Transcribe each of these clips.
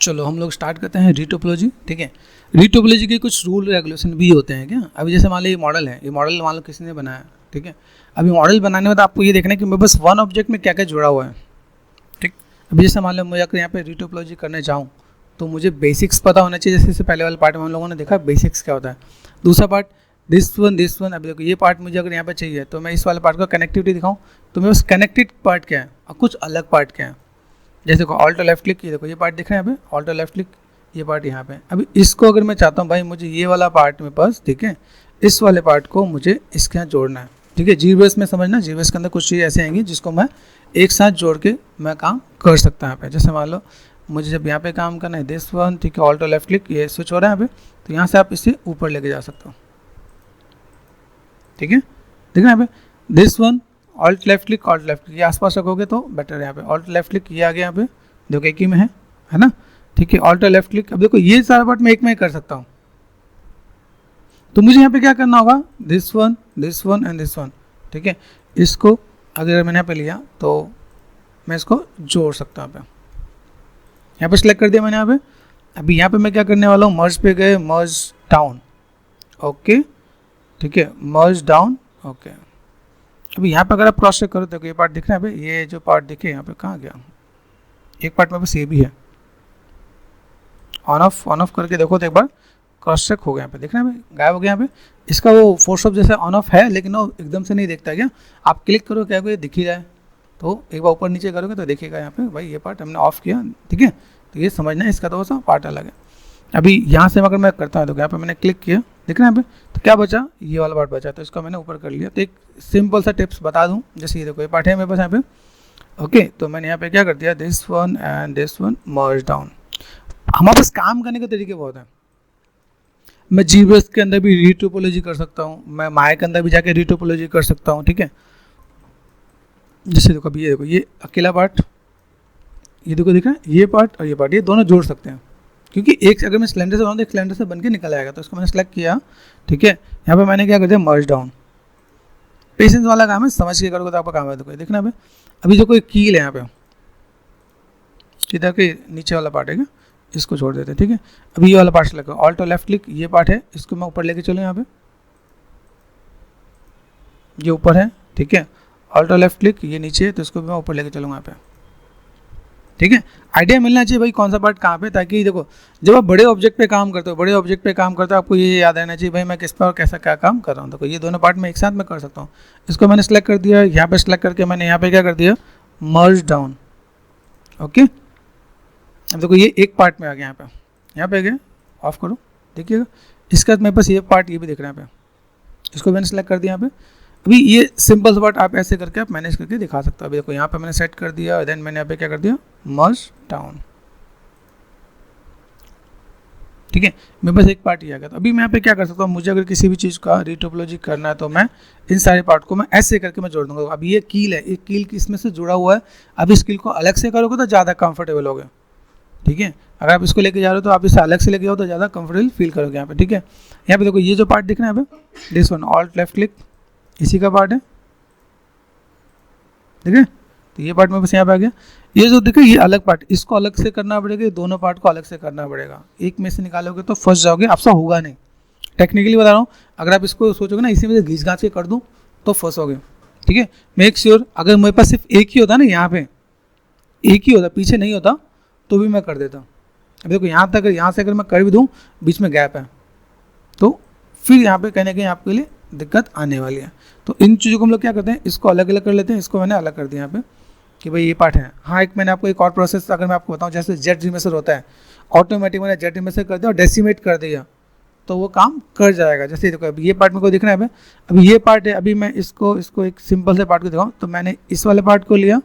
चलो हम लोग स्टार्ट करते हैं रीटोपोलॉजी। ठीक है, रीटोपोलॉजी के कुछ रूल रेगुलेशन भी होते हैं क्या। अभी जैसे मान लो ये मॉडल है, ये मॉडल मान लो किसी ने बनाया। ठीक है, अभी मॉडल बनाने में तो आपको ये देखना है कि मेरे बस वन ऑब्जेक्ट में क्या क्या जुड़ा हुआ है। ठीक, अभी जैसे मान लो मैं अगर यहाँ पे रीटोपोलॉजी करने जाऊँ तो मुझे बेसिक्स पता होना चाहिए। जैसे पहले वाले पार्ट में हम लोगों ने देखा बेसिक्स क्या होता है। दूसरा पार्ट दिस वन, अभी देखो ये पार्ट मुझे अगर यहाँ पे चाहिए तो मैं इस वाले पार्ट को कनेक्टिविटी दिखाऊँ तो मेरे पास कनेक्टेड पार्ट क्या है और कुछ अलग पार्ट क्या है। जैसे देखो ऑल्टो लेफ्ट क्लिक, ये देखो ये पार्ट दिख रहा है यहाँ पे, ऑल्टो लेफ्ट क्लिक ये पार्ट यहाँ पे। अभी इसको अगर मैं चाहता हूँ भाई मुझे ये वाला पार्ट में पास, ठीक है, इस वाले पार्ट को मुझे इसके यहाँ जोड़ना है। ठीक है, जीबेस में समझना, जीबेस के अंदर कुछ चीज़ ऐसे आएंगी जिसको मैं एक साथ जोड़ के मैं काम कर सकता हूँ यहाँ पे। जैसे मान लो मुझे जब यहाँ पे काम करना है दिस वन, ठीक है, ऑल्टो लेफ्ट क्लिक ये स्विच हो रहा है यहाँ पे, तो यहाँ से आप इसे ऊपर लेके जा सकते हो। ठीक है, देख रहे हैं यहाँ पे this one alt left click, alt left click ये आसपास रखोगे तो बेटर है। यहाँ पे ऑल्ट लेफ्ट क्लिक ये आ गया यहाँ पे, देखो एक ही में है ना। ठीक है, ऑल्ट लेफ्ट क्लिक, अब देखो ये सारा पार्ट मैं एक में ही कर सकता हूँ। तो मुझे यहाँ पे क्या करना होगा, this one and this one. ठीक है, इसको अगर मैंने यहाँ पे लिया तो मैं इसको जोड़ सकता हूँ। यहाँ पे सिलेक्ट कर दिया मैंने यहाँ पे। अभी यहाँ पे मैं क्या करने वाला हूँ, मर्ज पे गए, मर्ज डाउन, ओके, ठीक है, मर्ज डाउन, ओके। अभी यहाँ पे अगर आप क्रॉस चेक करो तो ये पार्ट दिख रहा है भाई, ये जो पार्ट दिखे यहाँ पे कहाँ गया, एक पार्ट में बस ये भी है। ऑन ऑफ करके देखो तो एक बार क्रॉस चेक हो गया, यहाँ पे दिख रहा है भाई, गायब हो गया यहाँ पे। इसका वो फोर्स ऑफ जैसे ऑन ऑफ है लेकिन वो एकदम से नहीं देखता क्या, आप क्लिक करो क्या ये दिख ही जाए, तो एक बार ऊपर नीचे करोगे तो देखिएगा यहाँ पे भाई ये पार्ट हमने ऑफ किया। ठीक है, तो ये समझना है, इसका तो सा पार्ट अलग है। अभी यहाँ से अगर मैं करता हूँ तो यहाँ पे मैंने क्लिक किया, दिख रहा है यहाँ पे, तो क्या बचा, ये वाला पार्ट बचा, तो इसको मैंने ऊपर कर लिया। तो एक सिंपल सा टिप्स बता दूँ, जैसे ये देखो ये पार्ट है मेरे पास यहाँ पे, ओके, तो मैंने यहाँ पे क्या कर दिया, this one and this one merge down. हमारे पास काम करने के तरीके बहुत हैं। मैं जीबेस के अंदर भी रीटोपोलॉजी कर सकता हूँ, मैं माया के अंदर भी जाके रीटोपोलॉजी कर सकता हूँ। ठीक है, जैसे देखो अभी ये देखो ये अकेला पार्ट, ये देखो दिख रहा है, ये पार्ट और ये पार्ट, ये दोनों जोड़ सकते हैं क्योंकि एक अगर मैं सिलेंडर से बनाऊँ तो एक सिलेंडर से बन के निकल आएगा। तो इसको मैंने सेलेक्ट किया। ठीक है, यहाँ पे मैंने क्या कर दिया, मर्ज डाउन। पेशेंस वाला काम है, समझ के करोगे तो आपका काम है। देखो देखना है अभी जो कोई कील है यहाँ पे, इधर के नीचे वाला पार्ट है क्या, इसको छोड़ देते हैं। ठीक है, अभी ये वाला पार्ट सेलेक्ट करो, ऑल्टो लेफ्ट क्लिक ये पार्ट है, इसको मैं ऊपर लेके चलूँ, यहाँ पे ये ऊपर है। ठीक है, ऑल्टो लेफ्ट क्लिक ये नीचे है, तो इसको भी मैं ऊपर लेके चलूँगा यहाँ पे। ठीक है, आइडिया मिलना चाहिए भाई कौन सा पार्ट कहाँ पे, ताकि देखो जब आप बड़े ऑब्जेक्ट पे काम करते हो, आपको ये याद रहना चाहिए भाई मैं किस पर और कैसा क्या काम कर रहा हूँ। देखो ये दोनों पार्ट मैं एक साथ में कर सकता हूँ। इसको मैंने सेलेक्ट कर दिया, यहाँ पे सेलेक्ट करके मैंने यहाँ पे क्या कर दिया, मर्ज डाउन, ओके। अब देखो ये एक पार्ट में आ गया, यहाँ पे गया, ऑफ करो, देखिएगा इसके बाद मेरे पास ये पार्ट ये भी दिख रहा है यहाँ पे, इसको मैंने सेलेक्ट कर दिया यहाँ पे। अभी ये सिंपल सा पार्ट आप ऐसे करके आप मैनेज करके दिखा सकते हो। अभी देखो यहाँ पे मैंने सेट कर दिया, देन मैंने यहाँ पे क्या कर दिया, मर्ज डाउन। ठीक है, मेरे पास एक पार्ट ही आ गया। तो अभी मैं यहाँ पे क्या कर सकता हूँ, मुझे अगर किसी भी चीज़ का रीटोपोलॉजी करना है तो मैं इन सारे पार्ट को मैं ऐसे करके मैं जोड़ दूंगा। अब ये कील है, ये कील इसमें से जुड़ा हुआ है। अब इस कील को अलग से करोगे तो ज़्यादा कंफर्टेबल होगे। ठीक है, अगर आप इसको लेके जा रहे हो तो आप इसे अलग से लेके जाओ तो ज़्यादा कंफर्टेबल फील करोगे यहाँ पे। ठीक है, यहाँ पे देखो ये जो पार्ट दिख रहा है यहाँ पे, this one alt left click इसी का पार्ट है, ठीक है। तो ये पार्ट में बस यहाँ पे आ गया। ये जो देखो ये अलग पार्ट, इसको अलग से करना पड़ेगा, ये दोनों पार्ट को अलग से करना पड़ेगा। एक में से निकालोगे तो फंस जाओगे, आपसे होगा नहीं। टेक्निकली बता रहा हूँ, अगर आप इसको सोचोगे ना इसी में से घिस घास के कर दूँ तो फंसोगे। ठीक है, मेक श्योर अगर मेरे पास सिर्फ एक ही होता ना, यहाँ पे एक ही होता, पीछे नहीं होता तो भी मैं कर देता। अब देखो यहाँ तक, यहाँ से अगर मैं कर भी दूँ बीच में गैप है तो फिर यहाँ पे कहीं ना कहीं आपके लिए दिक्कत आने वाली है। तो इन चीज़ों को हम लोग क्या करते हैं, इसको अलग अलग कर लेते हैं। इसको मैंने अलग कर दिया यहाँ पे कि भाई ये पार्ट है। हाँ, एक मैंने आपको एक और प्रोसेस अगर मैं आपको बताऊँ, जैसे जेट रिमेसर होता है, ऑटोमेटिक मैंने जेट रिमेसर कर दिया और डेसिमेट कर दिया तो वो काम कर जाएगा। जैसे देखो अभी ये पार्ट में को दिख रहा है, अभी ये पार्ट है। अभी मैं इसको एक सिंपल से पार्ट को दिखाऊँ तो मैंने इस वाले पार्ट को लिया।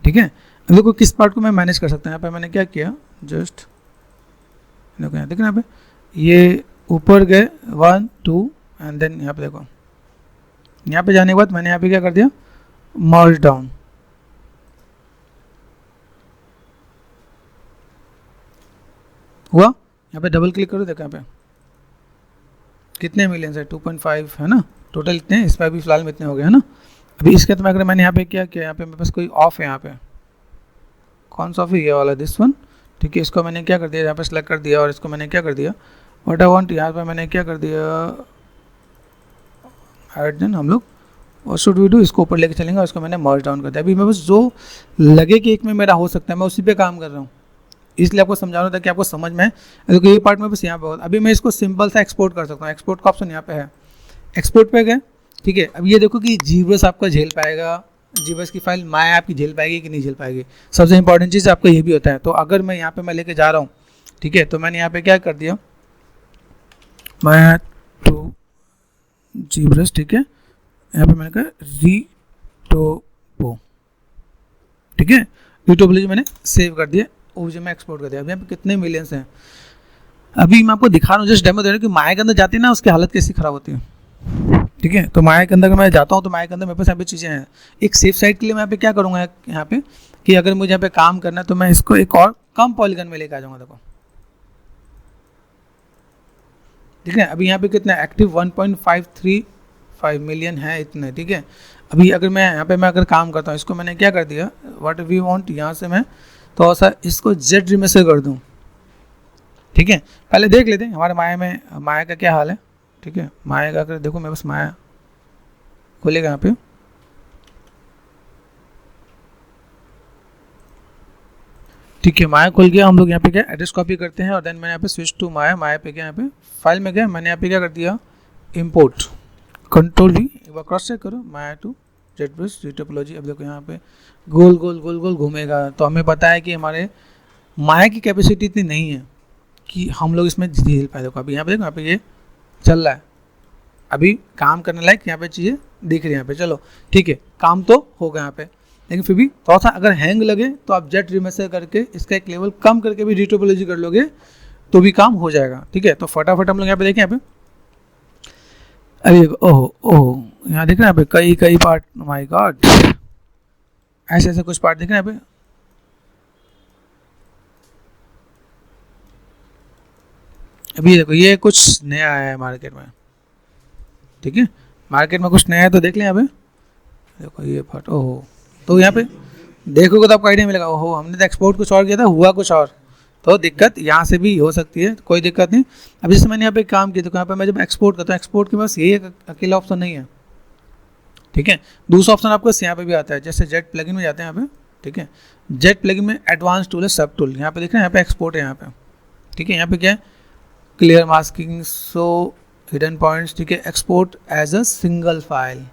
ठीक है, अब देखो किस पार्ट को मैं मैनेज कर सकता हूँ। यहाँ पे मैंने क्या किया, जस्ट देखो यहाँ दिख रहा है, यहाँ पे ये ऊपर गए 1 2 एंड देन यहाँ पे देखो, यहाँ पे जाने के बाद मैंने यहाँ पे क्या कर दिया, मर्ज डाउन। हुआ, यहाँ पे डबल क्लिक करो, देखो यहाँ पे कितने मिलियंस है, 2.5 है ना टोटल, इतने हैं। इसमें अभी फिलहाल में इतने हो गए है ना। अभी इसके बाद अगर मैंने यहाँ पे क्या किया, यहाँ पे मेरे पास कोई ऑफ है, यहाँ पे कौन सा ऑफ है, ये वाला दिस वन। ठीक है, इसको मैंने क्या कर दिया, यहाँ पे सेलेक्ट कर दिया और इसको मैंने क्या कर दिया व्हाट आई वांट, यहाँ पे मैंने क्या कर दिया एड, देन हम लोग और शुड वी डू इसको ऊपर लेके चलेंगे और इसको मैंने मर्ज डाउन कर दिया। अभी मैं बस जो लगे कि एक में मेरा हो सकता है मैं उसी पे काम कर रहा हूँ, इसलिए आपको समझा रहा था कि आपको समझ में, क्योंकि ये पार्ट में बस यहाँ पे होता। अभी मैं इसको सिंपल सा एक्सपोर्ट कर सकता हूँ, एक्सपोर्ट का ऑप्शन यहाँ पे है, एक्सपोर्ट पे गए। ठीक है, अब ये देखो कि जीबस आपका झेल पाएगा, जीबस की फाइल माया आपकी झेल पाएगी कि नहीं झेल पाएगी। सबसे इंपॉर्टेंट चीज़ आपका ये भी होता है। तो अगर मैं यहाँ पे मैं लेके जा रहा हूँ, ठीक है, तो मैंने यहाँ पे क्या कर दिया माया टू जीबस, ठीक है, यहाँ पे मैंने कहा रीटोपो, ठीक है, रीटोपोलॉजी मैंने सेव कर दिया, ओबीजे में एक्सपोर्ट कर दिया। अभी यहाँ पे कितने मिलियंस हैं, अभी मैं आपको दिखा रहा हूँ, जस्ट डेमो दे रहा हूँ कि माया के अंदर जाती है ना उसकी हालत कैसी खराब होती है। ठीक है, तो माया के अंदर अगर मैं जाता हूँ तो माया के अंदर मेरे पास यहाँ पे चीज़ें हैं। एक सेफ साइड के लिए मैं यहाँ पे क्या करूँगा यहाँ पे कि अगर मुझे यहाँ पे काम करना है तो मैं इसको एक और कम पॉलीगन में लेकर आ जाऊँगा। देखो ठीक है, अभी यहाँ पे कितना एक्टिव 1.535 मिलियन है इतने। ठीक है, अभी अगर मैं यहाँ पे मैं अगर काम करता हूँ, इसको मैंने क्या कर दिया व्हाट वी वांट, यहाँ से मैं तो सा इसको जेड रिमे से कर दूँ। ठीक है, पहले देख लेते हैं हमारे माया का क्या हाल है। ठीक है, माया का अगर देखो मैं बस माया खोलेगा यहाँ पे, ठीक है, माया खुल गया। हम लोग यहाँ पे क्या एड्रेस कॉपी करते हैं और देन मैंने यहाँ पे स्विच टू माया पे क्या यहाँ पे फाइल में गया, मैंने यहाँ पे क्या कर दिया इंपोर्ट, कंट्रोल वी, एक बार क्रॉस चेक करो माया टू जेडब्रश रीटोपोलॉजी। अब देखो यहाँ पे गोल गोल गोल गोल घूमेगा, तो हमें पता है कि हमारे माया की कैपेसिटी इतनी नहीं है कि हम लोग इसमें झेल पाए। देखो अभी यहाँ पे देखो, यहाँ पे ये चल रहा है, अभी काम करने लायक यहाँ पे चीज़ें दिख रही है यहाँ पे। चलो ठीक है, काम तो होगा यहाँ पे, लेकिन फिर भी थोड़ा सा अगर हैंग लगे तो आप जेट रिमेसर करके इसका एक लेवल कम करके भी रीटोपोलॉजी कर लोगे तो भी काम हो जाएगा। ठीक है, तो फटाफट हम लोग यहाँ पे देखें, यहाँ पे अरे ओह यहाँ देख रहे हैं यहाँ पे कई पार्ट, माय गॉड ऐसे ऐसे कुछ पार्ट दिख रहे हैं यहाँ पे। अभी देखो ये कुछ नया आया है मार्केट में। ठीक है, मार्केट में कुछ नया है तो देख लें यहाँ पे। देखो ये पार्ट, ओहो, तो यहाँ पे देखोगे तो आपको आइडिया मिलेगा, ओहो हमने तो एक्सपोर्ट कुछ और किया था, हुआ कुछ और, तो दिक्कत यहाँ से भी हो सकती है, कोई दिक्कत नहीं। अब जैसे मैंने यहाँ पे काम किया तो यहाँ पे मैं जब एक्सपोर्ट करता हूँ, एक्सपोर्ट के पास यही अकेला ऑप्शन नहीं है। ठीक है, दूसरा ऑप्शन आपको यहाँ पे भी आता है, जैसे जेट प्लगइन में जाते हैं यहाँ पे। ठीक है, जेट प्लगइन में एडवांस टूल है सब टूल, यहाँ पे देख रहे हैं यहाँ पे एक्सपोर्ट है यहाँ पे। ठीक है, यहाँ पे क्या है clear masking, so hidden points. ठीक है, export as a single file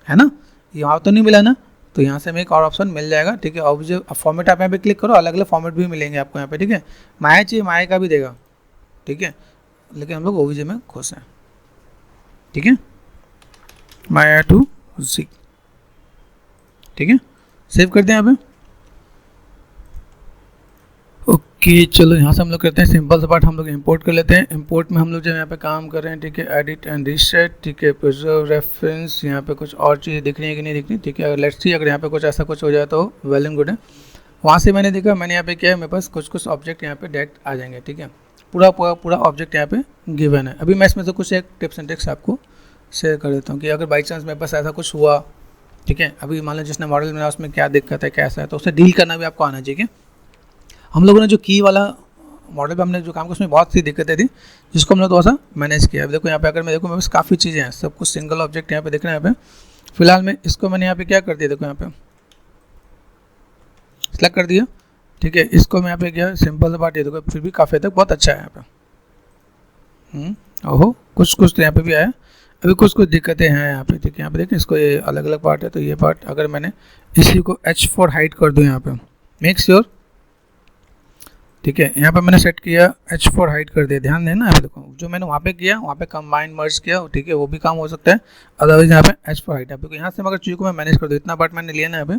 है ना, यहाँ तो नहीं मिला ना, तो यहाँ से हमें एक और ऑप्शन मिल जाएगा। ठीक है, ऑब्जेक्ट फॉर्मेट आप यहाँ पे क्लिक करो, अलग अलग फॉर्मेट भी मिलेंगे आपको यहाँ पे। ठीक है, माया चाहिए माया का भी देगा। ठीक है, लेकिन हम लोग ओबीजे में खुश हैं। ठीक है, माया टू जी, ठीक है, सेव करते हैं यहाँ पे। ओके चलो यहाँ से हम लोग करते हैं सिंपल सा पार्ट, हम लोग इंपोर्ट कर लेते हैं। इंपोर्ट में हम लोग जब यहाँ पे काम कर रहे हैं, ठीक है, एडिट एंड रीसेट, ठीक है, प्रिजर्व रेफरेंस, यहाँ पे कुछ और चीज़ें दिख रही है कि नहीं दिख रही। ठीक है, अगर लेट्स सी अगर यहाँ पे कुछ ऐसा कुछ हो जाए तो वेल एंड गुड है। वहाँ से मैंने देखा, मैंने यहाँ पे क्या है, मेरे पास कुछ ऑब्जेक्ट यहाँ पे डायरेक्ट आ जाएंगे। ठीक है, पूरा ऑब्जेक्ट यहाँ पे गिवन है। अभी मैं इसमें से कुछ एक टिप्स एंड ट्रिक्स आपको शेयर कर देता हूँ कि अगर बाई चांस मेरे पास ऐसा कुछ हुआ, ठीक है, अभी मान लो जिसने मॉडल बनाया उसमें क्या दिक्कत है कैसा है, तो उससे डील करना भी आपको आना चाहिए। हम लोगों ने जो की वाला मॉडल पे हमने जो काम किया उसमें बहुत सी दिक्कतें थी, जिसको हमने थोड़ा सा मैनेज किया। अब देखो यहाँ पे अगर मैं देखूँ मेरे पास काफ़ी चीज़ें हैं, सब कुछ सिंगल ऑब्जेक्ट यहाँ पे देख रहे हैं। यहाँ पे फिलहाल में इसको मैंने यहाँ पे क्या कर दिया, देखो यहाँ पे सेलेक्ट कर दिया। ठीक है, इसको मैं यहाँ पे क्या सिंपल सा पार्ट, ये देखो फिर भी काफ़ी हद तक बहुत अच्छा है यहाँ पे। ओहो कुछ तो यहाँ पे भी आया, अभी कुछ दिक्कतें हैं यहाँ पे। ठीक है, यहाँ पे देखें इसको, ये अलग अलग पार्ट है, तो ये पार्ट अगर मैंने इसी को H4 हाइड कर दूँ यहाँ पे, मेक श्योर। ठीक है, यहाँ पे मैंने सेट किया H4 हाइड कर दिया, ध्यान देना। यहाँ पे देखो जो मैंने वहाँ पे किया, वहाँ पे कंबाइन मर्ज किया, ठीक है, वो भी काम हो सकता है। अदरवाइज यहाँ पे H4 हाइड है, क्योंकि यहाँ से अगर चीज़ को मैं मैनेज कर दूँ, इतना पार्ट मैंने लिया ना यहाँ पे,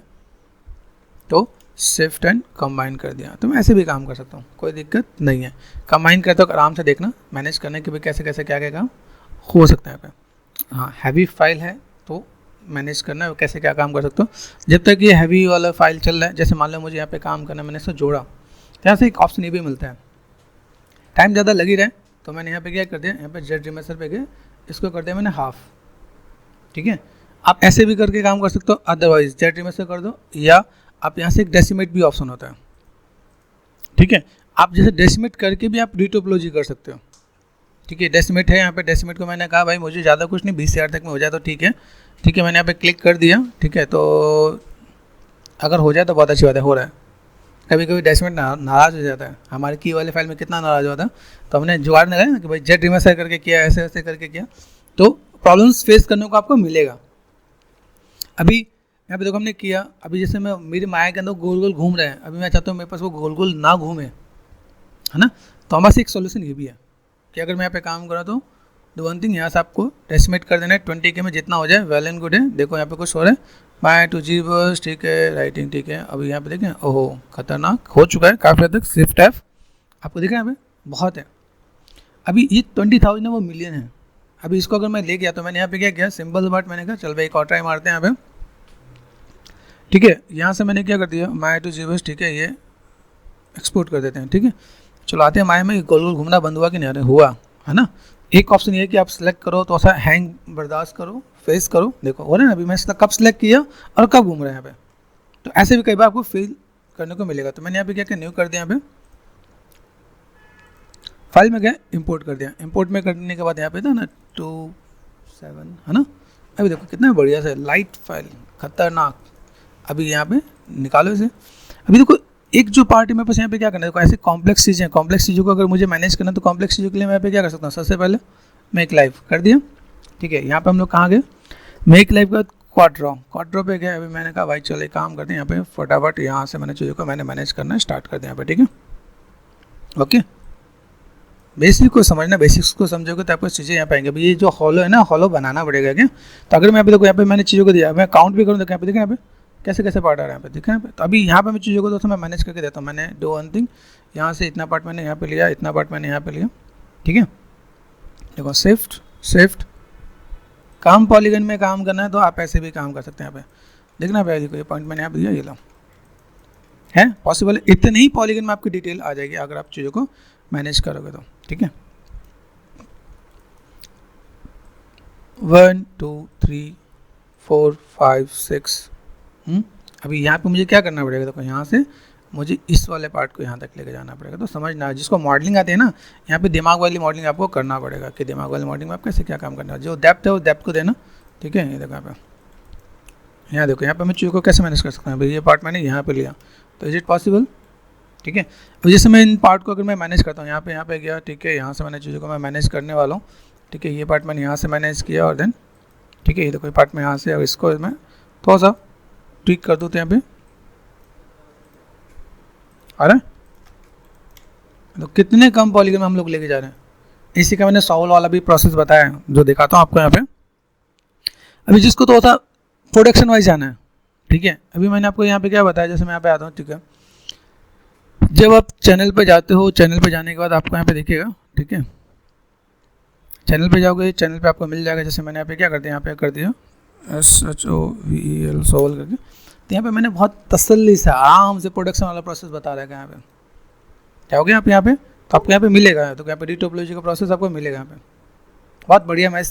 तो शिफ्ट एंड कंबाइन कर दिया, तो मैं ऐसे भी काम कर सकता हूँ, कोई दिक्कत नहीं है। कंबाइन करते वक्त आराम से देखना, मैनेज करने के भी कैसे कैसे क्या क्या काम हो सकता है यहाँ पे। हाँ, हैवी फाइल है तो मैनेज करना है कैसे क्या काम कर सकते हो। जब तक ये हैवी वाला फाइल चल रहा है, जैसे मान लो मुझे यहाँ पे काम करना है, मैंने इसको जोड़ा, यहाँ से एक ऑप्शन ये भी मिलता है, टाइम ज़्यादा लगी रहे, तो मैंने यहाँ पे क्या कर दिया, यहाँ पे जेट रिमेसर पे गए, इसको कर दिया मैंने हाफ। ठीक है, आप ऐसे भी करके काम कर सकते हो, अदरवाइज जेट रिमेसर कर दो, या आप यहाँ से एक डेसिमेट भी ऑप्शन होता है, ठीक है। आप जैसे डेसिमेट करके भी आप रीटोपोलॉजी कर सकते हो, ठीक है। डेसिमेट है यहाँ पे, डेसिमेट को मैंने कहा भाई मुझे ज़्यादा कुछ नहीं 20,000 तक में हो जाए तो ठीक है, ठीक है। मैंने यहाँ पे क्लिक कर दिया, ठीक है। तो अगर हो जाए तो बहुत अच्छी बात है, हो रहा है। कभी कभी डेसिमेट नाराज़ हो जाता है, हमारे की वाले फाइल में कितना नाराज़ हुआ था, तो हमने जुगाड़ लगाया ना कि भाई जेट रिमेसर करके किया, ऐसे ऐसे करके किया, तो प्रॉब्लम्स फेस करने को आपको मिलेगा। अभी यहाँ पे देखो हमने किया, अभी जैसे मैं मेरी माया के अंदर गोल गोल घूम रहे हैं, अभी मैं चाहता हूँ मेरे पास वो गोल गोल ना घूमे, है ना। तो हमारे से एक सोल्यूशन ये भी है कि अगर मैं यहाँ पे काम करा तो द वन थिंग, यहाँ से आपको डेसिमेट कर देना है 20K में, जितना हो जाए वेल एंड गुड है। देखो यहाँ पे कुछ हो रहा है, बाय टू जी बस, ठीक है, राइटिंग ठीक है। अभी यहाँ पे देखें, ओहो खतरनाक हो चुका है काफ़ी हद तक। शिफ्ट F आपको दिख रहा है यहाँ पे, बहुत है। अभी ये 20,000 है, वो मिलियन है। अभी इसको अगर मैं ले गया तो मैंने यहाँ पे क्या किया, सिंपल बट मैंने कहा चल भाई एक और ट्राई मारते हैं यहाँ पे, ठीक है। यहाँ से मैंने क्या कर दिया, माया टू जी बस, ठीक है, ये एक्सपोर्ट कर देते हैं, ठीक है। चलो आते हैं माया में, गोल गोल घूमना बंद हुआ कि नहीं, अरे हुआ, है ना। एक ऑप्शन ये है कि आप सेलेक्ट करो तो ऐसा हैंग बर्दाश्त करो, फेस करो, देखो हो रहा है ना। अभी मैं कब सेलेक्ट किया और कब घूम रहा है यहाँ पे, तो ऐसे भी कई बार आपको फील करने को मिलेगा। तो मैंने यहाँ पे क्या किया, न्यू कर दिया, यहाँ पे फाइल में गया, इंपोर्ट कर दिया। इंपोर्ट में करने के बाद यहाँ पे था ना 27, है ना। अभी देखो कितना बढ़िया से लाइट फाइल, खतरनाक। अभी यहाँ पे निकालो इसे। अभी देखो एक जो पार्ट है मेरे पास यहाँ पे क्या करना है, देखो ऐसे कॉम्प्लेक्स चीज़ें हैं, कॉम्प्लेक्स चीज़ों को अगर मुझे मैनेज करना है तो कॉम्प्लेक्स चीज़ों के लिए मैं यहाँ पे क्या कर सकता हूँ, सबसे पहले मेक लाइव कर दिया, ठीक है। यहाँ पे हम लोग कहाँ गए, मेक लाइव का क्वाड्रो पे गए। अभी मैंने कहा भाई चलो एक काम करते हैं, यहाँ पे फटाफट यहाँ से मैंने चीज़ों को मैंने मैनेज करना स्टार्ट कर दिया यहाँ पे, ठीक है। ओके, बेसिक को समझना, बेसिक्स को समझोगे तो आपको चीज़ें यहाँ पाएंगे। अभी ये जो हॉलो है ना, हॉलो बनाना पड़ेगा क्या। तो अगर मैं यहाँ पे देखो, यहाँ पे मैंने चीज़ों को दिया, मैं काउंट भी करूँ तो यहाँ पे देखें, यहाँ पे कैसे कैसे पार्ट आ रहा है, यहाँ पे देखें यहाँ पे। तो अभी यहाँ पे मैं चीज़ों को दोस्तों मैं मैनेज करके देता हूँ। मैंने डू वन थिंग, यहाँ से इतना पार्ट मैंने यहाँ पे लिया, इतना पार्ट मैंने यहाँ पे लिया, ठीक है। देखो शिफ्ट काम पॉलीगन में काम करना है तो आप ऐसे भी काम कर सकते हैं। यहाँ पे देखना भाई, देखो ये पॉइंट मैंने यहाँ पे दिया, ये लो है पॉसिबल है। इतने ही पॉलीगन में आपकी डिटेल आ जाएगी अगर आप चीज़ों को मैनेज करोगे तो, ठीक है। 1 2 3 4 5 6। अभी यहाँ पे मुझे क्या करना पड़ेगा, देखो यहाँ से मुझे इस वाले पार्ट को यहाँ तक लेके जाना पड़ेगा। तो समझना, जिसको मॉडलिंग आती है ना, यहाँ पे दिमाग वाली मॉडलिंग आपको करना पड़ेगा कि दिमाग वाली मॉडलिंग में आप कैसे क्या काम करना है। जो डेप्थ है वो डेप्थ को देना, ठीक है। ये देखो यहाँ देखो यहाँ पे मैं चीज़ों को कैसे मैनेज कर सकता हूँ। भाई ये पार्ट मैंने यहाँ पे लिया, तो इज इट पॉसिबल, ठीक है। अब जैसे मैं इन पार्ट को अगर मैं मैनेज करता हूँ, यहाँ पे गया, ठीक है। यहाँ से मैंने चीज़ों को मैं मैनेज करने वाला हूँ, ठीक है। ये पार्ट मैंने यहाँ से मैनेज किया और देन, ठीक है, ये देखो ये पार्ट में यहाँ से, अब इसको मैं थोड़ा सा ट्विक कर दूँ तो यहाँ पे आ रहा है। तो कितने कम पॉलीगन में हम लोग लेके जा रहे हैं। इसी का मैंने सॉल्व वाला भी प्रोसेस बताया है, जो दिखाता हूँ आपको यहाँ पे। अभी जिसको तो होता प्रोडक्शन वाइज जाना है, ठीक है। अभी मैंने आपको यहाँ पे क्या बताया, जैसे मैं यहाँ पे आता हूँ, ठीक है। जब आप चैनल पे जाते हो, चैनल पे जाने के बाद आपको यहाँ पे दिखेगा, ठीक है। चैनल पे जाओगे, चैनल पे आपको मिल जाएगा। जैसे मैंने यहाँ पे क्या कर दिया, यहाँ पे कर दिया SHOVEL सॉल्व करके। तो यहाँ पे मैंने बहुत तसल्ली से आराम से प्रोडक्शन वाला प्रोसेस बता रहा है। यहाँ पे क्या हो गया आप यहाँ पे, तो आपको यहाँ पे मिलेगा, तो यहाँ पे रीटोपोलॉजी का प्रोसेस आपको मिलेगा यहाँ पे। बहुत बढ़िया मैं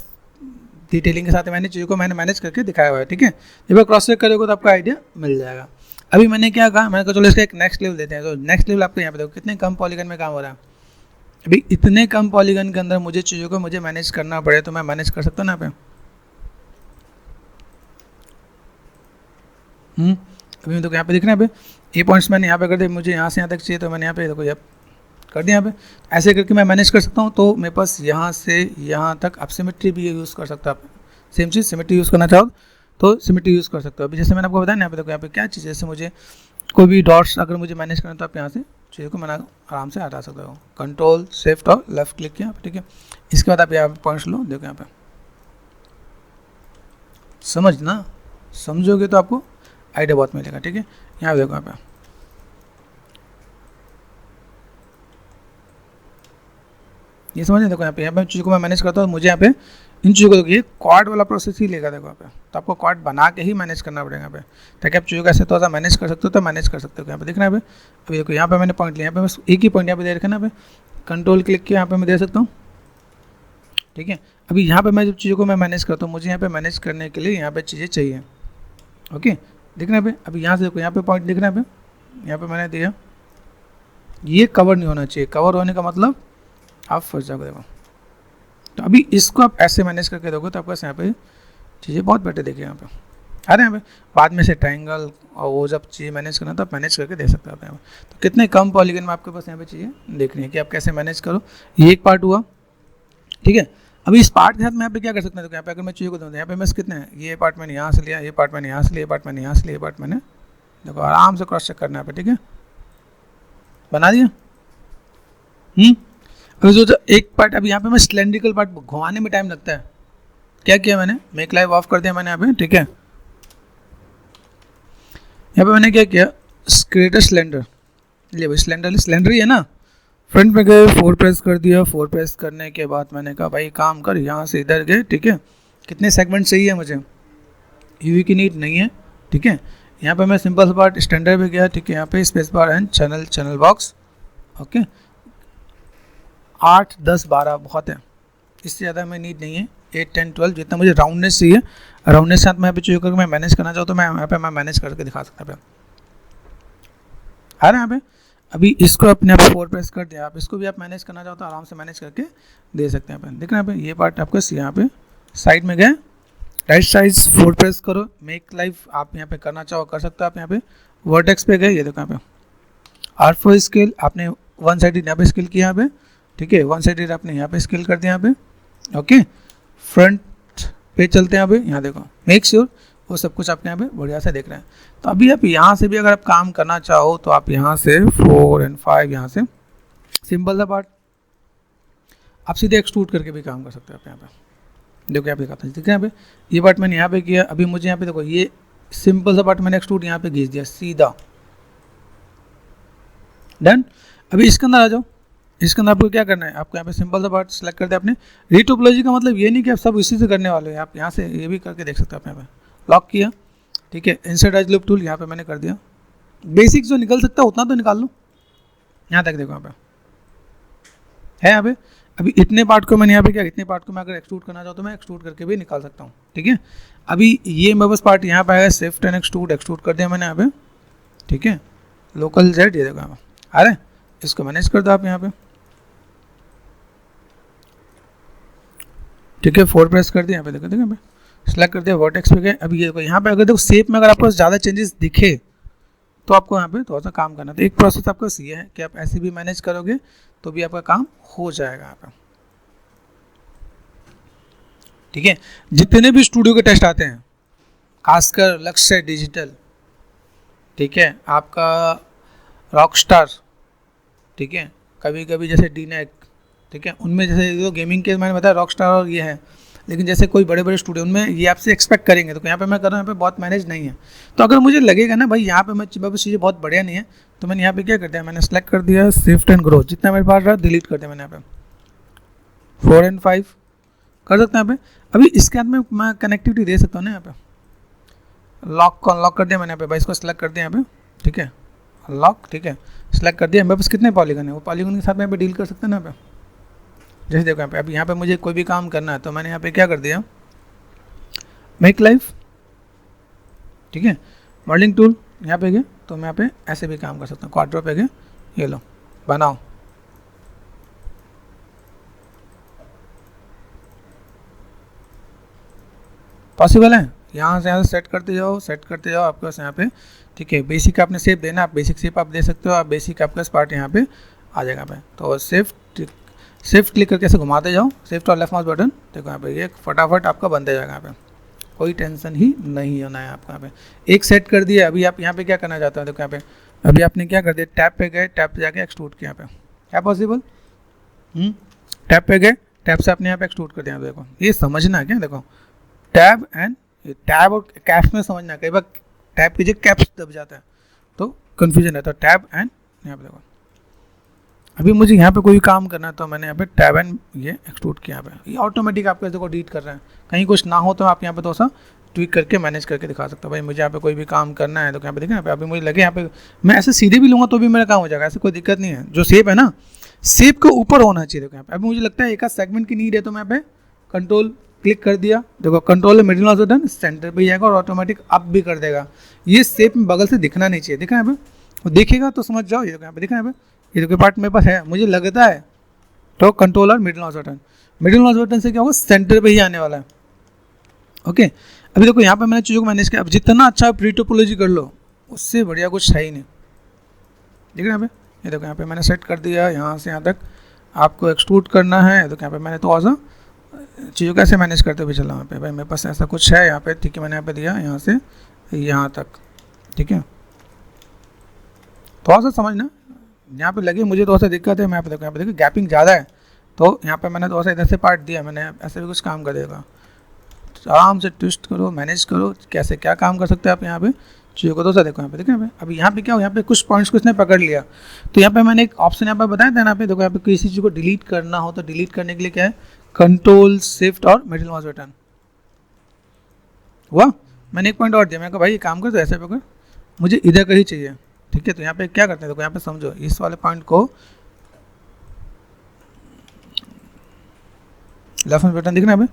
डिटेलिंग के साथ मैंने चीज़ों को मैंने मैनेज करके दिखाया हुआ है, ठीक है। जब आप क्रॉस चेक करोगे तो आपको आइडिया मिल जाएगा। अभी मैंने क्या कहा, मैंने कहा चलो इसका एक नेक्स्ट लेवल देते हैं। तो नेक्स्ट लेवल आपको यहाँ पे देखो कितने कम पॉलीगन में काम हो रहा है। अभी इतने कम पॉलीगन के अंदर मुझे चीज़ों को मुझे मैनेज करना पड़े तो मैं मैनेज कर सकता हूँ ना यहाँ पे। अभी देखो यहाँ पे दिख रहा है, यहाँ पे ये पॉइंट्स मैंने यहाँ पे कर दिए, मुझे यहाँ से यहाँ तक चाहिए तो मैंने यहाँ पे देखो कर दिया यहाँ पे। ऐसे करके मैं मैनेज कर सकता हूँ। तो मेरे पास यहाँ से यहाँ तक आप सिमेट्री भी यूज़ कर सकते हो। आप सेम चीज़ सिमेट्री यूज़ करना चाहो तो सिमेट्री यूज़ कर सकते हो। अभी जैसे मैंने आपको बताया ना, यहाँ पे देखो यहाँ पे क्या चीज़ है, जैसे मुझे कोई भी डॉट्स अगर मुझे मैनेज करना तो आप यहाँ से चीज़ों को मैंने आराम से हटा सकते हो। कंट्रोल शिफ्ट और लेफ्ट क्लिक किया, ठीक है। इसके बाद आप यहाँ पे पॉइंट्स लो, देखो यहाँ पे समझना, समझोगे तो आपको आइडिया बहुत मिलेगा, ठीक है। यहाँ पे देखो यहाँ पे ये समझ देखो यहाँ पे चीज़ों को मैं मैनेज करता हूँ। मुझे यहाँ पे इन चीज़ों को देखो ये क्वाड वाला प्रोसेस ही लेगा, देखो यहाँ पे। तो आपको क्वाड बना के ही मैनेज करना पड़ेगा यहाँ पे, ताकि आप चीज़ों को ऐसे थोड़ा सा मैनेज कर सकते हो तो मैनेज कर सकते हो। यहाँ पे देखना है, अभी देखो यहाँ पे मैंने पॉइंट लिया, यहाँ पे बस एक ही पॉइंट यहाँ पे दे रखा है ना, यहाँ पे कंट्रोल क्लिक किया, यहाँ पे मैं दे सकता हूँ, ठीक है। अभी यहाँ पे मैं जब चीज़ों को मैं मैनेज करता हूँ, मुझे यहाँ पे मैनेज करने के लिए यहाँ पे चीज़ें चाहिए, ओके। देखना है, अभी यहाँ से देखो यहाँ पे पॉइंट दिख रहा है, यहाँ पे मैंने दिया, ये कवर नहीं होना चाहिए, कवर होने का मतलब आप फंस जाओगे। देखो तो अभी इसको आप ऐसे मैनेज करके दोगे तो आपके पास यहाँ पे चीज़ें बहुत बेटर देखिए यहाँ पे आ रहे हैं। यहाँ पे बाद में से ट्रायंगल और वो जब चीज़ें मैनेज करना तो आप मैनेज करके दे सकते हो आप यहाँ पे। तो कितने कम पॉलीगन में आपके पास यहाँ पे चीज़ें देखनी है कि आप कैसे मैनेज करो। ये एक पार्ट हुआ, ठीक है। अभी इस पार्ट के साथ मैं यहाँ पे क्या कर सकता हूँ, तो यहाँ पे अगर मैं चीज़ों को दूँ यहाँ पे मैं कितने हैं, ये पार्ट मैंने यहाँ से लिया, ये पार्ट मैंने यहाँ से लिया, ये पार्ट मैंने यहाँ से लिया, ये पार्ट मैंने, देखो आराम से क्रॉस चेक करना है यहाँ पे, ठीक है। बना दिया। अभी जो एक पार्ट अभी यहाँ पे मैं सिलेंड्रिकल पार्ट घुमाने में टाइम लगता है, क्या किया मैंने, मेक लाइव ऑफ कर दिया मैंने यहाँ पे, ठीक है। यहाँ पे मैंने क्या किया, क्रिएट सिलेंडर, ये भाई सिलेंडर ही है ना। फ्रंट में गए, 4 प्रेस कर दिया, 4 प्रेस करने के बाद मैंने कहा भाई काम कर, यहाँ से इधर गए, ठीक है। कितने सेगमेंट चाहिए मुझे, यूवी की नीड नहीं है, ठीक है। यहाँ पे मैं सिंपल सा पार्ट स्टैंडर्ड पे गया, ठीक है। यहाँ पे space bar and channel box, okay. 8, 10, 12 बहुत है, इससे ज़्यादा मैं नीड नहीं है। 8, 10, 12 जितना मुझे राउंडनेस चाहिए, राउंडनेस साथ में यहाँ पे चूज करके मैं मैनेज करना चाहूँ तो मैं यहाँ पे मैं मैनेज करके दिखा सकता हूँ। आ रहा है यहाँ पे। अभी इसको अपने आप 4 प्रेस कर दिया, आप इसको भी आप मैनेज करना चाहो तो आराम से मैनेज करके दे सकते हैं। देख रहे हैं यहाँ पे, ये पार्ट आपको यहाँ पे साइड में गए, राइट साइड 4 प्रेस करो, मेक लाइव आप यहाँ पे करना चाहो कर सकते हो आप। यहाँ पे वर्टेक्स पे गए, ये देखो यहाँ पे R4 स्केल आपने 1 साइडेड यहाँ पे स्केल किया यहाँ पे, ठीक है। 1 साइडेड आपने यहाँ पे स्केल कर दिया यहाँ पे, ओके। फ्रंट पे चलते हैं यहाँ देखो, मेक श्योर वो सब कुछ आपके यहाँ पे बढ़िया से देख रहे हैं। तो अभी आप यहाँ से भी अगर आप काम करना चाहो तो आप यहाँ से 4 और 5 यहाँ से सिंपल सा पार्ट आप सीधे एक्सट्रूड करके भी काम कर सकते हो आप यहाँ पे। देखो यहाँ पे दिखाता है, ठीक है। यहाँ पे ये पार्ट मैंने यहाँ पे किया, अभी मुझे यहाँ पे देखो ये सिंपल सा पार्ट मैंने एक्सट्रूड यहाँ पे खींच दिया सीधा, डन। अभी इसके अंदर आ जाओ, इसके अंदर आपको क्या करना है, आपको यहाँ पे सिंपल सा पार्ट सेलेक्ट कर दिया आपने। रीटोपोलॉजी का मतलब ये नहीं कि आप सब इसी से करने वाले हो, आप यहाँ से ये भी करके देख सकते हो आप। यहाँ पे लॉक किया, ठीक है। इंसर्ट एज लूप टूल यहाँ पे मैंने कर दिया, बेसिक जो निकल सकता है उतना तो निकाल लो। यहाँ तक देखो यहाँ पे है, यहाँ पे अभी इतने पार्ट को मैंने यहाँ पे क्या, इतने पार्ट को मैं अगर एक्सट्रूड करना चाहूँ तो मैं एक्सट्रूड करके भी निकाल सकता हूँ, ठीक है। अभी ये मैं बस पार्ट यहाँ पे आया, शिफ्ट एंड एक्सट्रूड कर दिया मैंने यहाँ पे, ठीक है। लोकल जेड ये देखो यहाँ पे आ रहा है, इसको मैनेज कर दो आप यहाँ पे, ठीक है। 4 प्रेस कर दिया यहाँ पे, देखो यहाँ पे सेलेक्ट कर दिया, वर्टेक्स पे गए। अभी ये यहाँ पे अगर देखो शेप में अगर आपको ज़्यादा चेंजेस दिखे तो आपको यहाँ पे थोड़ा सा काम करना। तो एक प्रोसेस आपका ये है कि आप ऐसे भी मैनेज करोगे तो भी आपका काम हो जाएगा यहाँ पे, ठीक है। जितने भी स्टूडियो के टेस्ट आते हैं, खासकर लक्ष्य डिजिटल, ठीक है, आपका रॉकस्टार, ठीक है, कभी कभी जैसे डीनेक, ठीक है, उनमें जैसे जो गेमिंग के मैंने बताया रॉकस्टार और ये है, लेकिन जैसे कोई बड़े बड़े स्टूडियो उनमें ये आपसे एक्सपेक्ट करेंगे। तो यहाँ पे मैं कर रहा हूँ, यहाँ पे बहुत मैनेज नहीं है। तो अगर मुझे लगेगा ना भाई यहाँ पे मैं चीज़ें बहुत बढ़िया नहीं है, तो मैंने यहाँ पे क्या कर दिया, मैंने सेलेक्ट कर दिया शिफ्ट एंड ग्रो, जितना मेरे पास रहा डिलीट कर दिया मैंने यहाँ पे। 4 और 5 कर सकते हैं यहाँ पे। अभी इसके बाद में मैं कनेक्टिविटी दे सकता हूँ ना, यहाँ पे लॉक को अनलॉक कर दिया मैंने यहाँ पे, भाई इसको सेलेक्ट कर दिया यहाँ पे, ठीक है, अनलॉक, ठीक है, सेलेक्ट कर दिया। मेरे पास कितने पॉलीगन है, वो पॉलीगन के साथ में यहाँ पे डील कर सकते हैं ना यहाँ पे। जैसे देखो यहाँ पे, अभी यहाँ पे मुझे कोई भी काम करना है तो मैंने यहाँ पे क्या कर दिया, मेक लाइव, ठीक है, मॉडलिंग टूल यहाँ पे गए तो मैं यहाँ पे ऐसे भी काम कर सकता हूँ। क्वाड्रो पे गए, ये लो बनाओ, पॉसिबल है। यहाँ से सेट करते जाओ आपके पास यहाँ पे, ठीक है। बेसिक आपने शेप देना, आप बेसिक शेप आप दे सकते हो, आप बेसिक आपके पार्ट यहाँ पे आ जाएगा पे। तो शिफ्ट क्लिक करके ऐसे घुमाते जाओ, शिफ्ट और लेफ्ट माउस बटन, देखो यहाँ पे ये फटाफट आपका बनते जाएगा यहाँ पे, कोई टेंशन ही नहीं होना है आपको। यहाँ पे एक सेट कर दिया। अभी आप यहाँ पे क्या करना चाहते हो, देखो यहाँ पे अभी आपने क्या कर दिया, टैब पे गए, टैब पे जाके एक्सट्रूड किया, यहाँ पे क्या पॉसिबल, टैब पे गए, टैब से आपने यहाँ पे एक्सट्रूड कर दिया। देखो ये समझना है क्या, देखो टैब एंड टैब और कैप्स में समझना है, कई बार टैब कीजिए कैप्स दब जाता है तो कन्फ्यूजन है। तो टैब एंड यहाँ पे देखो, अभी मुझे यहाँ पे कोई काम करना है तो मैंने यहाँ पे टैब एंड ये एक्सट्रूड किया, यहाँ पे ये ऑटोमेटिक आपके देखो डिलीट कर रहे हैं। कहीं कुछ ना हो तो आप यहाँ पे थोड़ा सा ट्विक करके मैनेज करके दिखा सकता हूँ। भाई मुझे यहाँ पे कोई भी काम करना है तो यहाँ पे देखिए, यहाँ पे अभी मुझे लगे यहाँ पे मैं ऐसे सीधे भी लूँगा तो भी मेरा काम हो जाएगा, ऐसे कोई दिक्कत नहीं है। जो शेप है ना, शेप के ऊपर होना चाहिए। देखो यहाँ पे अभी मुझे लगता है एक आध सेगमेंट की नीड है तो मैं यहाँ पे कंट्रोल क्लिक कर दिया, देखो control middle mouse button centre पे जाएगा और ऑटोमेटिक अप भी कर देगा। ये शेप में बगल से दिखना नहीं चाहिए, दिखा यहाँ पे, वो देखेगा तो समझ जाओ। ये यहाँ पे दिखा यहाँ पे ये देखो पार्ट मेरे पास है, मुझे लगता है तो कंट्रोल और middle mouse button, middle mouse button से क्या होगा, सेंटर पे ही आने वाला है। ओके, अभी देखो यहाँ पे मैंने चीज़ों को मैनेज किया। अब जितना अच्छा प्री टोपोलॉजी कर लो उससे बढ़िया कुछ है ही नहीं। देख रहे हैं यहाँ पे, ये देखो यहाँ पे मैंने सेट कर दिया, यहाँ से यहाँ तक आपको एक्सट्रूड करना है। तो यहाँ पे मैंने थोड़ा सा चीज़ों कैसे मैनेज करते हुए चला, यहाँ पे भाई मेरे पास ऐसा कुछ है यहाँ पे, ठीक है, मैंने यहाँ पे दिया यहाँ से यहाँ तक, ठीक है। थोड़ा सा समझना, यहाँ पे लगे मुझे थोड़ा सा दिक्कत है, मैं यहाँ पे देखो गैपिंग ज़्यादा है, तो यहाँ पे मैंने थोड़ा सा इधर से पार्ट दिया, मैंने ऐसे भी कुछ काम कर देगा। आराम से ट्विस्ट करो, मैनेज करो, कैसे क्या काम कर सकते हैं आप यहाँ पे चीज़ों को। तो देखो यहाँ पे, देखो यहाँ पे, अभी यहाँ पे क्या हो, यहाँ पे कुछ पॉइंट्स को इसने पकड़ लिया, तो यहाँ पे मैंने एक ऑप्शन यहाँ पे बताया था ना, पे देखो यहाँ पे किसी चीज़ को डिलीट करना हो तो डिलीट करने के लिए क्या है, कंट्रोल शिफ्ट और मिडिल माउस बटन हुआ। मैंने एक पॉइंट और दिया, मैं कहा भाई ये काम कर, तो ऐसे पकड़, मुझे इधर का ही चाहिए, ठीक है। तो यहाँ पे क्या करते हैं, देखो यहाँ पे समझो, इस वाले पॉइंट को लेफ्ट माउस बटन दिख रहा है अभी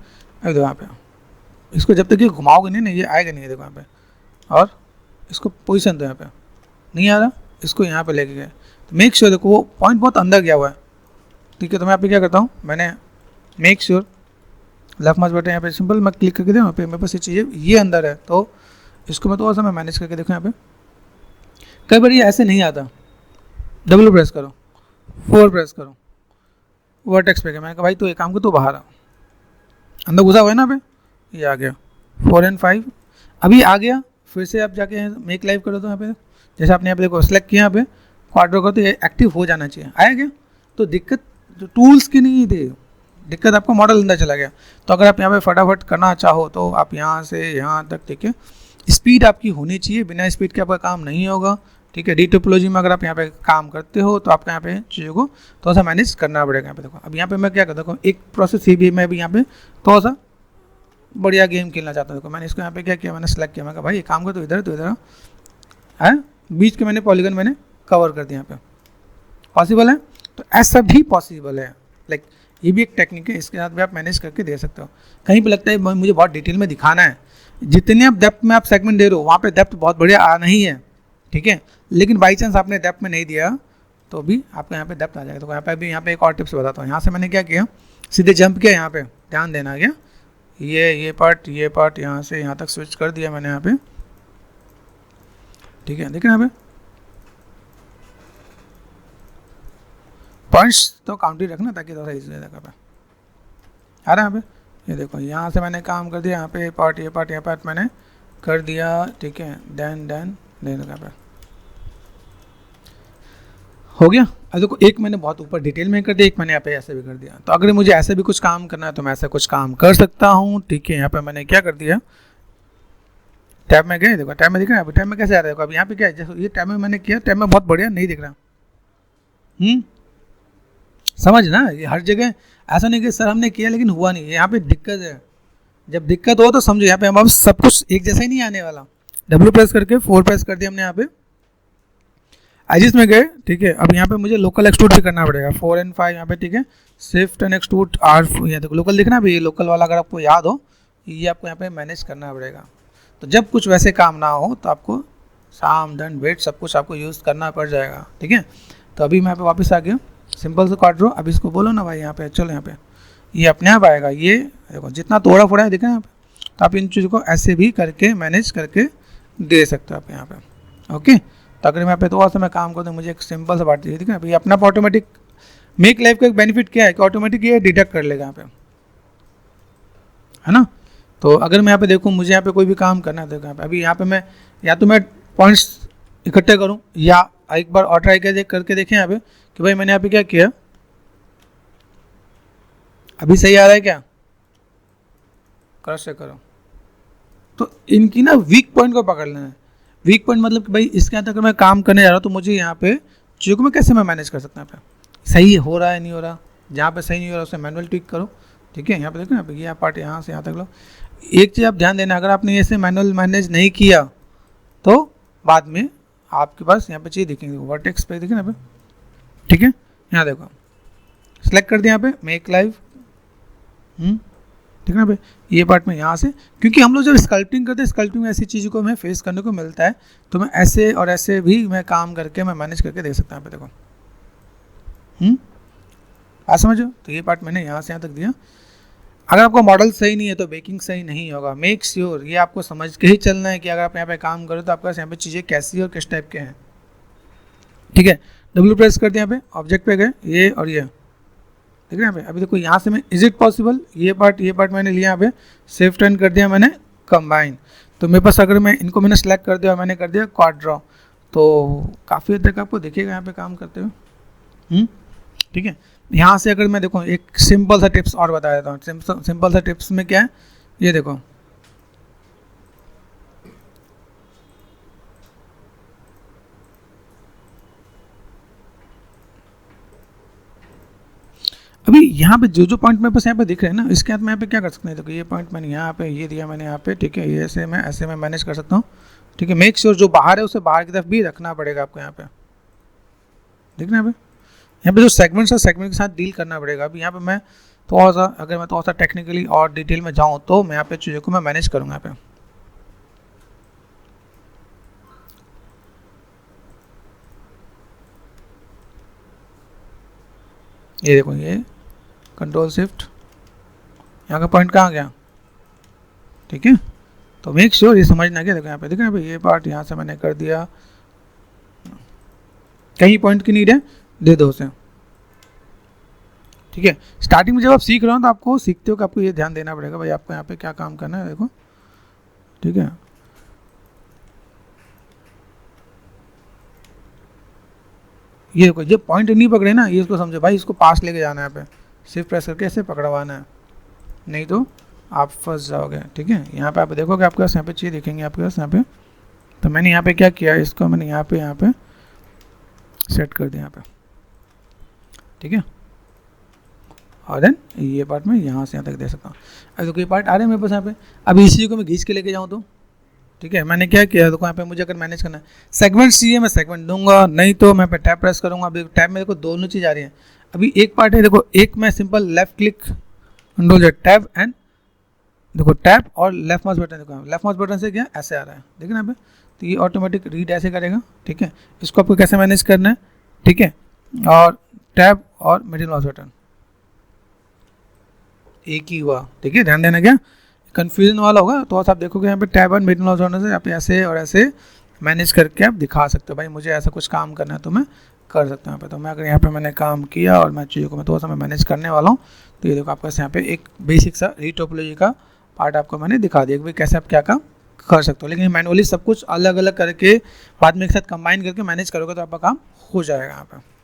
देखो यहाँ पे, इसको जब तक ये घुमाओगे नहीं ना ये आएगा नहीं है, देखो यहाँ पे, और इसको पोजीशन दो, यहाँ पे नहीं आ रहा, इसको यहाँ पे लेके गए, तो मेक श्योर, देखो वो पॉइंट बहुत अंदर गया हुआ है, ठीक है। तो मैं यहाँ पे क्या करता हूँ, मैंने make sure left mouse button यहाँ पे सिंपल मैं क्लिक करके दूँ, यहाँ पे मेरे पास ये चीज़ें ये अंदर है, तो इसको मैं थोड़ा सा मैं मैनेज करके देखो यहाँ पे। कई बार ये ऐसे नहीं आता, डब्ल्यू प्रेस करो, 4 प्रेस करो, वर्टेक्स पे गया, मैंने कहा भाई तो ये काम को तो बाहर आ, अंदर घुसा हुआ है ना पे, ये आ गया 4 और 5, अभी आ गया, फिर से आप जाके मेक लाइव करो, तो यहाँ पे जैसे आपने यहाँ पे देखो सेलेक्ट किया, यहाँ पे क्वाड्रो करो, तो ये एक्टिव हो जाना चाहिए, आया गया। तो दिक्कत जो टूल्स की नहीं थी, दिक्कत आपको मॉडल अंदर चला गया। तो अगर आप यहाँ पे फटाफट करना चाहो तो आप यहाँ से यहाँ तक, ठीक है, स्पीड आपकी होनी चाहिए, बिना स्पीड के आपका काम नहीं होगा, ठीक है। डी टोपोलॉजी में अगर आप यहाँ पे काम करते हो तो आपको यहाँ पे चीज़ों को थोड़ा सा मैनेज करना पड़ेगा। यहाँ पे देखो, अब यहाँ पे मैं क्या करता हूँ, एक प्रोसेस ही भी मैं भी यहाँ पे थोड़ा सा बढ़िया गेम खेलना चाहता हूँ। देखो मैंने इसको यहाँ पे क्या किया, मैंने सेलेक्ट किया, मैं कहा भाई ये काम कर, तो इधर है, बीच के मैंने पॉलीगन मैंने कवर कर दिया, यहाँ पे पॉसिबल है। तो ऐसा भी पॉसिबल है, लाइक ये भी एक टेक्निक है, इसके साथ भी आप मैनेज करके दे सकते हो। कहीं पे लगता है मुझे बहुत डिटेल में दिखाना है, जितने आप डेप्थ में आप सेगमेंट दे रहे हो वहाँ पे डेप्थ बहुत बढ़िया आ नहीं है, ठीक है, लेकिन बाई चांस आपने डेप्थ में नहीं दिया तो भी आपको यहाँ पे डेप्थ आ जाएगा। तो यहाँ पे अभी यहाँ पे एक और टिप्स बताता हूँ। यहाँ से मैंने क्या किया, सीधे जंप किया, यहाँ पे ध्यान देना गया, ये पार्ट यहाँ से यहाँ तक स्विच कर दिया मैंने यहाँ पे, ठीक है। देखिए यहाँ पे पॉइंट्स तो काउंट ही रखना ताकि थोड़ा इजी हो जाएगा। आ रहा है यहाँ पे, ये देखो यहाँ से मैंने काम कर दिया, यहाँ पे ये पार्ट मैंने कर दिया, ठीक है। देन यहाँ पे हो गया। अब देखो एक मैंने बहुत ऊपर डिटेल में कर दिया, एक मैंने यहाँ पे ऐसे भी कर दिया। तो अगर मुझे ऐसे भी कुछ काम करना है तो मैं ऐसा कुछ काम कर सकता हूँ, ठीक है। यहाँ पे मैंने क्या कर दिया, टैब में गए, देखो टैब में दिख रहा है, टैब में कैसे आ रहा है, देखो अब यहाँ पे क्या है, जैसे ये टैब में मैंने किया, टैब में बहुत बढ़िया नहीं दिख रहा, समझ ना, ये हर जगह ऐसा नहीं कि सर हमने किया लेकिन हुआ नहीं, यहाँ पे दिक्कत है। जब दिक्कत हो तो समझो, यहाँ पे हम सब कुछ एक जैसा ही नहीं आने वाला। डब्ल्यू प्रेस करके 4 प्रेस कर दिया हमने, यहाँ पे एजिस में गए, ठीक है। अब यहाँ पे मुझे लोकल एक्सट्रूड भी करना पड़ेगा, 4 और 5 यहाँ पे, ठीक है। शिफ्ट एंड एक्सट्रूड R, यहाँ देखो लोकल दिखना भी, ये लोकल वाला अगर आपको याद हो, ये आपको यहाँ पे मैनेज करना पड़ेगा। तो जब कुछ वैसे काम ना हो तो आपको साम दंड वेट सब कुछ आपको यूज़ करना पड़ जाएगा, ठीक है। तो अभी मैं यहाँ पे वापस आ गया, सिंपल से क्वाड्रो। अब इसको बोलो ना भाई यहाँ पे चलो, यहाँ पे ये अपने आप आएगा, ये देखो जितना तोड़ा फोड़ा है, देखा यहाँ पे। तो आप इन चीज़ों को ऐसे भी करके मैनेज करके दे सकते हो आप यहाँ पे, ओके। तो अगर मैं यहाँ पे थोड़ा सा मैं काम करता हूँ, मुझे एक सिंपल सा बात चाहिए, ठीक है। अभी अपना ऑटोमेटिक मेक लाइफ का एक बेनिफिट क्या है कि ऑटोमेटिक ये डिटेक्ट कर लेगा यहाँ पे, है ना। तो अगर मैं यहाँ पे देखूँ, मुझे यहाँ पे कोई भी काम करना है, देखो यहाँ पे अभी यहाँ पे मैं या तो मैं पॉइंट्स इकट्ठे करूँ या एक बार और ट्राई करके देखें यहाँ पे कि भाई मैंने यहाँ पे क्या किया, अभी सही आ रहा है क्या, क्रॉस चेक करो। तो इनकी ना वीक पॉइंट को पकड़ना है। वीक पॉइंट मतलब कि भाई इसके अंदर अगर मैं काम करने जा रहा हूँ तो मुझे यहाँ पे चीज़ों को मैं कैसे मैं मैनेज कर सकता हूँ, यहाँ पे सही हो रहा है नहीं हो रहा, जहाँ पे सही नहीं हो रहा उसे मैनुअल ट्विक करो, ठीक है। यहाँ पे देखो यहाँ पे ये पार्ट यहाँ से यहाँ तक लो। एक चीज़ आप ध्यान देना, अगर आपने ऐसे मैनुअल मैनेज नहीं किया तो बाद में आपके पास यहाँ पे चीज़ दिखेंगे, वर्टेक्स पे देखें यहाँ पे, ठीक है। यहाँ देखो सेलेक्ट कर दिया यहाँ पे मेक लाइव, ठीक है ना भाई, ये पार्ट में यहाँ से, क्योंकि हम लोग जब स्कल्पटिंग करते हैं, स्कल्पटिंग में ऐसी चीज़ों को हमें फेस करने को मिलता है, तो मैं ऐसे और ऐसे भी मैं काम करके मैं मैनेज करके दे सकता हूँ। यहाँ पे देखो बात समझो। तो ये पार्ट मैंने यहाँ से यहाँ तक दिया। अगर आपका मॉडल सही नहीं है तो बेकिंग सही नहीं होगा। मेक श्योर ये आपको समझ के ही चलना है कि अगर आप यहाँ पे काम करो तो आपके पास यहाँ पे चीज़ें कैसी और किस टाइप के हैं। ठीक है, डब्ल्यू प्रेस कर दिया, यहाँ पे ऑब्जेक्ट पे गए, ये और ये देख रहे हैं यहाँ पे। अभी देखो यहाँ से मैं इज इट पॉसिबल, ये पार्ट मैंने लिया, यहाँ पे शिफ्ट एंड कर दिया मैंने कंबाइन। तो मेरे पास अगर मैं इनको मैंने सेलेक्ट कर दिया और मैंने कर दिया क्वाड ड्रॉ, तो काफ़ी हद तक आपको देखिएगा यहाँ पे काम करते हुए। ठीक है, यहाँ से अगर मैं देखो एक सिंपल सा टिप्स और बता देता हूँ। सिंपल सा टिप्स में क्या है, ये देखो अभी यहाँ पे जो पॉइंट मेरे पास यहाँ पे दिख रहे हैं ना, इसके बाद मैं यहाँ पे क्या कर सकते हैं, देखो ये पॉइंट मैंने यहाँ पे ये दिया मैंने यहाँ पे। ठीक है, ये ऐसे मैं मैनेज कर सकता हूँ। ठीक है, मेक श्योर जो बाहर है उसे बाहर की तरफ भी रखना पड़ेगा आपको। यहाँ पे देखना, यहाँ पे जो सेगमेंट्स है सेगमेंट के साथ डील करना पड़ेगा। अभी यहाँ पे मैं थोड़ा सा अगर मैं थोड़ा सा टेक्निकली और डिटेल में जाऊँ तो मैं यहाँ पे चीज़ों को मैं मैनेज करूँगा। यहाँ पे ये देखो, ये कंट्रोल शिफ्ट, यहाँ का पॉइंट कहाँ गया। ठीक है, तो मेक श्योर ये समझना क्या, देखो यहाँ पे देखो ये पार्ट यहाँ से मैंने कर दिया, कहीं पॉइंट की नीड है दे दो उसे। ठीक है, स्टार्टिंग में जब आप सीख रहे हो तो आपको सीखते हो कि आपको ये ध्यान देना पड़ेगा भाई आपको यहाँ पे क्या काम करना है। देखो ठीक है, ये देखो ये पॉइंट नहीं पकड़े ना, ये इसको समझो भाई, इसको पास लेके जाना है। यहाँ पे शिफ्ट प्रेस करके ऐसे पकड़वाना है, नहीं तो आप फंस जाओगे। ठीक है, यहाँ पे आप देखोगे आपके पास यहाँ पे चीज़ दिखेंगे आपके पास यहाँ पे। तो मैंने यहाँ पे क्या किया, इसको मैंने यहाँ पे सेट कर दिया यहाँ पे। ठीक है, और देन ये पार्ट में यहाँ से यहाँ तक दे सकता हूँ। अब देखो ये पार्ट आ रहे हैं मेरे पास यहाँ पे। अब इसी को मैं घींच के लेके जाऊँ तो ठीक है, मैंने क्या किया, देखो यहाँ पे मुझे अगर मैनेज करना है सेगमेंट चाहिए मैं सेगमेंट दूंगा, नहीं तो मैं पे टैब प्रेस करूँगा। अभी टैब में देखो दोनों चीज़ आ रही है। अभी एक पार्ट है देखो, एक मैं simple left click control Z tab and देखो टैब और लेफ्ट माउस बटन, देखो लेफ्ट माउस बटन से क्या ऐसे आ रहा है, देखिए ना यहाँ पे। तो ये ऑटोमेटिक रीड ऐसे करेगा। ठीक है, इसको आपको कैसे मैनेज करना है। ठीक है, और टैब और मिडिल माउस बटन एक ही हुआ। ठीक है, ध्यान देना, क्या कन्फ्यूजन वाला होगा तो आप देखोगे यहाँ पे टैब और मिडिल माउस बटन से आप ऐसे और ऐसे मैनेज करके आप दिखा सकते हो भाई मुझे ऐसा कुछ काम करना है तो मैं कर सकता हूँ यहाँ पे। तो मैं अगर यहाँ पे मैंने काम किया और मैं चीज़ों को मैं थोड़ा सा मैं मैनेज करने वाला हूँ, तो ये देखो आपके पास यहाँ पे एक बेसिक सा रीटोपोलॉजी का पार्ट आपको मैंने दिखा दिया कि भाई कैसे आप क्या काम कर सकते हो। लेकिन मैनुअली सब कुछ अलग अलग करके बाद में एक साथ कंबाइन करके मैनेज करोगे तो आपका काम हो जाएगा यहाँ पे।